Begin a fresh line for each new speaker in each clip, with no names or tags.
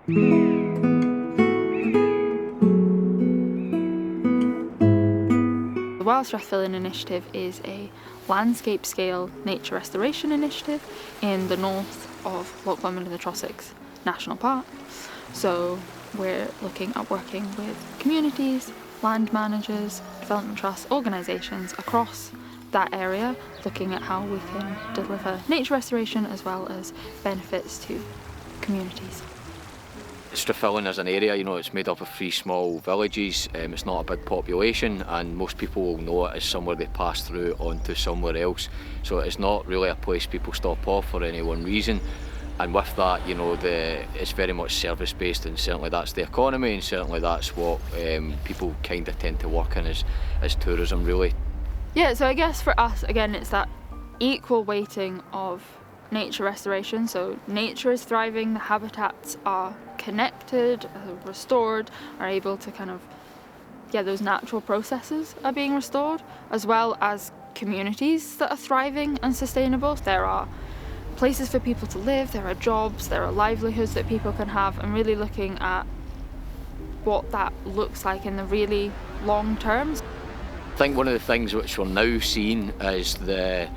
The Wild Strathfillan initiative is a landscape-scale nature restoration initiative in the north of Loch Lomond and the Trossachs National Park. So we're looking at working with communities, land managers, development trusts, organisations across that area, looking at how we can deliver nature restoration as well as benefits to communities.
Strathfillan as an area, it's made up of 3 small villages. It's not a big population, and most people will know it as somewhere they pass through onto somewhere else. So it's not really a place people stop off for any one reason. And with that, it's very much service-based, and certainly that's the economy, and certainly that's what people kind of tend to work in as tourism, really.
Yeah, so I guess for us, again, it's that equal weighting of nature restoration. So nature is thriving, the habitats are connected, restored, are able to those natural processes are being restored, as well as communities that are thriving and sustainable. There are places for people to live, there are jobs, there are livelihoods that people can have, and really looking at what that looks like in the really long term.
I think one of the things which we're now seeing is the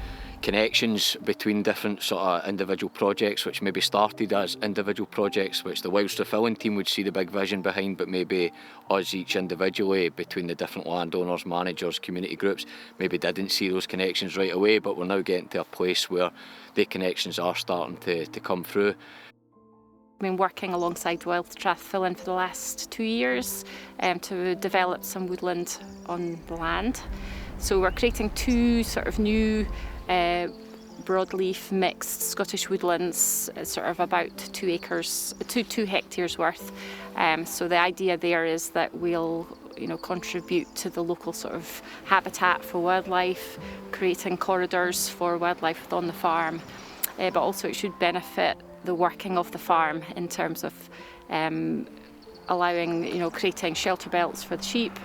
connections between different sort of individual projects, which maybe started as individual projects which the Wild Strathfillan team would see the big vision behind, but maybe us each individually between the different landowners, managers, community groups maybe didn't see those connections right away, but we're now getting to a place where the connections are starting to come through.
I've been working alongside Wild Strathfillan for the last 2 years to develop some woodland on the land. So we're creating 2 sort of new broadleaf mixed Scottish woodlands, sort of about 2 hectares worth. So the idea there is that we'll contribute to the local sort of habitat for wildlife, creating corridors for wildlife on the farm, but also it should benefit the working of the farm in terms of allowing, creating shelter belts for the sheep,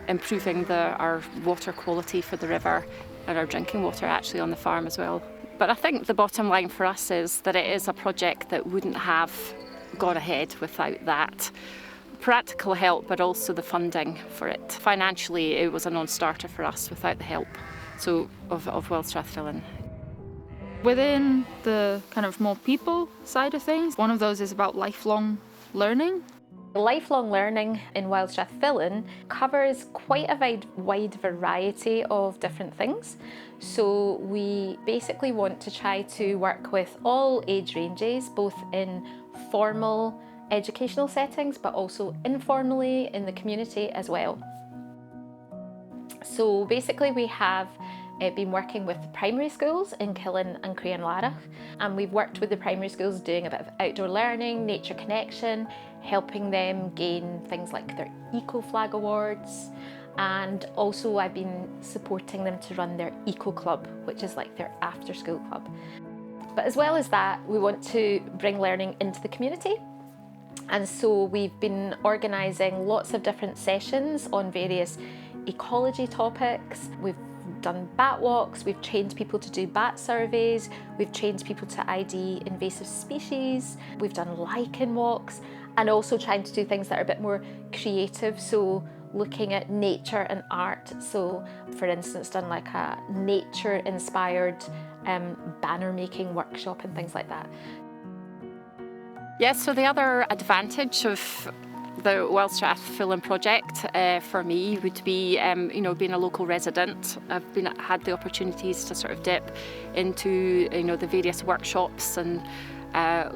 improving our water quality for the river and our drinking water actually on the farm as well. But I think the bottom line for us is that it is a project that wouldn't have gone ahead without that practical help, but also the funding for it. Financially, it was a non-starter for us without the help of Wild Strathfillan.
Within the kind of more people side of things, one of those is about lifelong learning.
Lifelong learning in Wild Strathfillan covers quite a wide variety of different things. So we basically want to try to work with all age ranges, both in formal educational settings, but also informally in the community as well. So basically we have been working with the primary schools in Killen and Crianlarach, and we've worked with the primary schools doing a bit of outdoor learning, nature connection, helping them gain things like their Eco Flag Awards, and also I've been supporting them to run their Eco Club, which is like their after school club. But as well as that, we want to bring learning into the community, and so we've been organising lots of different sessions on various ecology topics. We've done bat walks, we've trained people to do bat surveys, we've trained people to ID invasive species, we've done lichen walks, and also trying to do things that are a bit more creative, so looking at nature and art. So for instance, done like a nature inspired banner making workshop and things like that.
Yes, so the other advantage of the Wild Strathfillan project for me would be, being a local resident. I've had the opportunities to sort of dip into, the various workshops and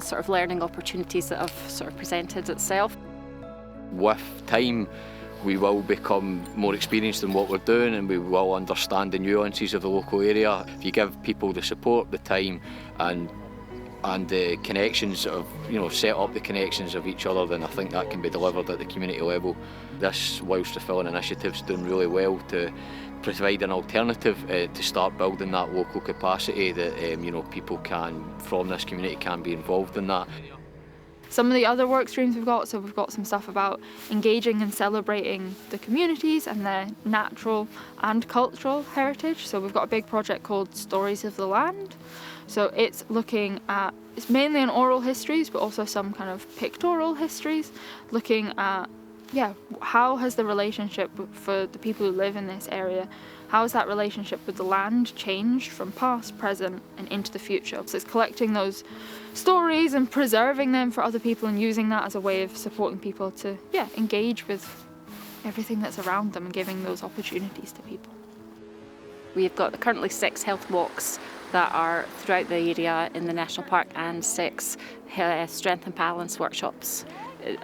sort of learning opportunities that have sort of presented itself.
With time, we will become more experienced in what we're doing, and we will understand the nuances of the local area. If you give people the support, the time, and the connections of, set up the connections of each other, then I think that can be delivered at the community level. This Wild Strathfillan initiative's doing really well to provide an alternative to start building that local capacity that people from this community can be involved in that.
some of the other work streams we've got. So we've got some stuff about engaging and celebrating the communities and their natural and cultural heritage. So we've got a big project called Stories of the Land. So it's looking at, it's mainly in oral histories, but also some kind of pictorial histories, looking at, how has the relationship for the people who live in this area, how has that relationship with the land changed from past, present, and into the future? So it's collecting those stories and preserving them for other people and using that as a way of supporting people to, engage with everything that's around them and giving those opportunities to people.
We've got currently 6 health walks that are throughout the area in the national park and 6 strength and balance workshops.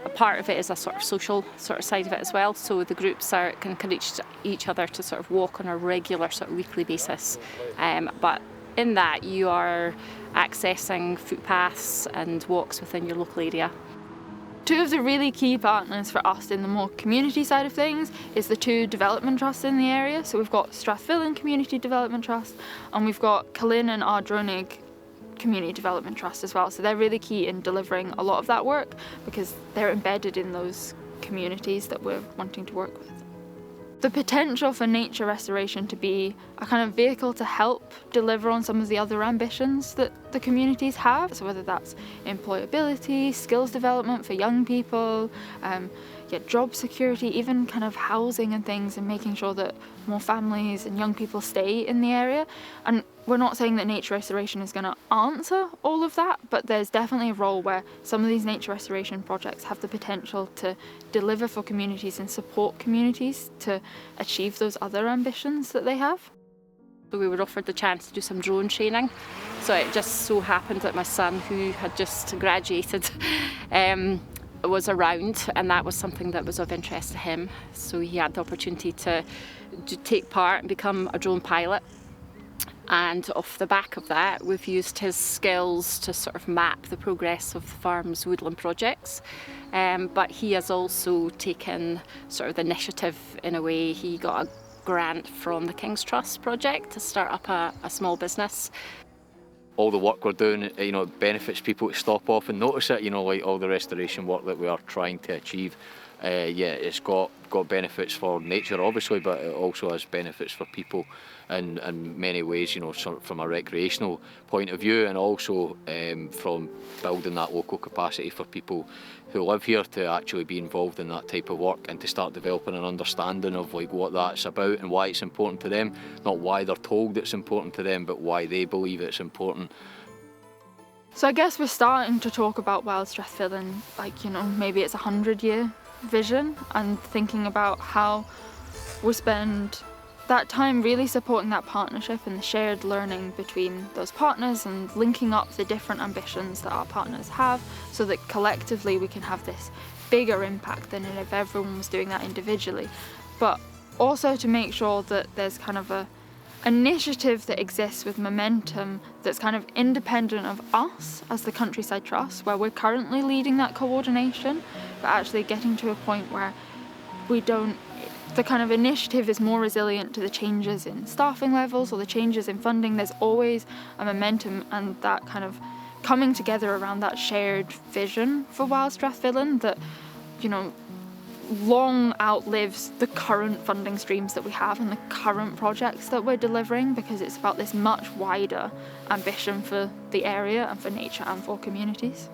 A part of it is a sort of social sort of side of it as well, so the groups can encourage each other to sort of walk on a regular sort of weekly basis. But in that you are accessing footpaths and walks within your local area.
2 of the really key partners for us in the more community side of things is the 2 development trusts in the area. So we've got Strathfillan Community Development Trust and we've got Euan and Diane Community Development Trust as well. So they're really key in delivering a lot of that work because they're embedded in those communities that we're wanting to work with. The potential for nature restoration to be a kind of vehicle to help deliver on some of the other ambitions that the communities have. So whether that's employability, skills development for young people, job security, even kind of housing and things, and making sure that more families and young people stay in the area. And we're not saying that nature restoration is going to answer all of that, but there's definitely a role where some of these nature restoration projects have the potential to deliver for communities and support communities to achieve those other ambitions that they have.
So we were offered the chance to do some drone training. So it just so happened that my son, who had just graduated, was around, and that was something that was of interest to him. So he had the opportunity to take part and become a drone pilot. And off the back of that, we've used his skills to sort of map the progress of the farm's woodland projects. But he has also taken sort of the initiative in a way. He got a grant from the King's Trust project to start up a small business.
All the work we're doing, benefits people to stop off and notice it, like all the restoration work that we are trying to achieve. It's got benefits for nature, obviously, but it also has benefits for people in many ways, sort of from a recreational point of view, and also from building that local capacity for people who live here to actually be involved in that type of work and to start developing an understanding of what that's about and why it's important to them. Not why they're told it's important to them, but why they believe it's important.
So I guess we're starting to talk about Wild Strathfillan, maybe it's a 100-year vision, and thinking about how we spend that time really supporting that partnership and the shared learning between those partners and linking up the different ambitions that our partners have so that collectively we can have this bigger impact than if everyone was doing that individually. But also to make sure that there's kind of a initiative that exists with momentum that's kind of independent of us as the Countryside Trust, where we're currently leading that coordination, but actually getting to a point where the kind of initiative is more resilient to the changes in staffing levels or the changes in funding. There's always a momentum and that kind of coming together around that shared vision for Wild Strathfillan that, long outlives the current funding streams that we have and the current projects that we're delivering, because it's about this much wider ambition for the area and for nature and for communities.